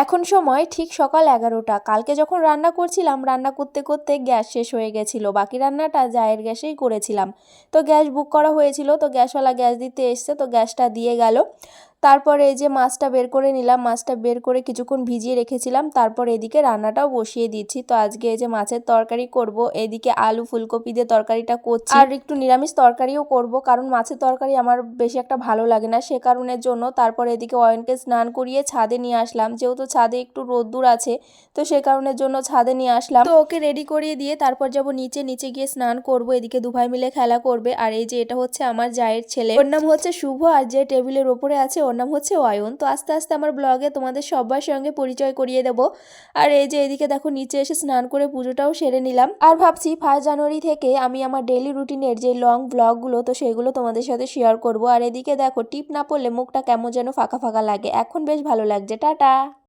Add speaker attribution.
Speaker 1: এখন সময় ঠিক সকাল 11টা। কালকে যখন রান্না করছিলাম, রান্না করতে করতে গ্যাস শেষ হয়ে গেছিলো। বাকি রান্নাটা জায়ের গ্যাসেই করেছিলাম। তো গ্যাস বুক করা হয়েছিল, তো গ্যাসওয়ালা গ্যাস দিতে এসছে, তো গ্যাসটা দিয়ে গেল। তারপরে এই যে মাছটা বের করে নিলাম, মাছটা বের করে কিছুক্ষণ ভিজিয়ে রেখেছিলাম। তারপর এদিকে রান্নাটাও বসিয়ে দিচ্ছি। তো আজকে এই যে মাছের তরকারি করব, এদিকে আলু ফুলকপি দিয়ে তরকারিটা করছি, আর একটু নিরামিষ তরকারিও করব, কারণ মাছের তরকারি আমার বেশি একটা ভালো লাগে না, সে কারণের জন্য। তারপর এদিকে অয়নকে স্নান করিয়ে ছাদে নিয়ে আসলাম, যেহেতু ছাদে একটু রোদ্দুর আছে, তো সে কারণের জন্য ছাদে নিয়ে আসলাম। তো ওকে রেডি করিয়ে দিয়ে তারপর যাব নিচে, নিচে গিয়ে স্নান করব। এদিকে দুভাই মিলে খেলা করবে। আর এই যে এটা হচ্ছে আমার জায়ের ছেলে, ওর নাম হচ্ছে শুভ, আর যে টেবিলের ওপরে আছে ওর নাম হচ্ছে অয়ন। তো আস্তে আস্তে আমার ব্লগে তোমাদের সবার সঙ্গে পরিচয় করিয়ে দেব। আর এই যে এদিকে দেখো নিচে এসে স্নান করে পুজোটাও সেরে নিলাম। আর ভাবছি 1 জানুয়ারি থেকে আমি আমার ডেইলি রুটিনের যে লং ব্লগগুলো, তো সেগুলো তোমাদের সাথে শেয়ার করব। আর এদিকে দেখো টিপ না পড়লে মুখটা কেমন যেন ফাঁকা ফাঁকা লাগে, এখন বেশ ভালো লাগছে। টাটা।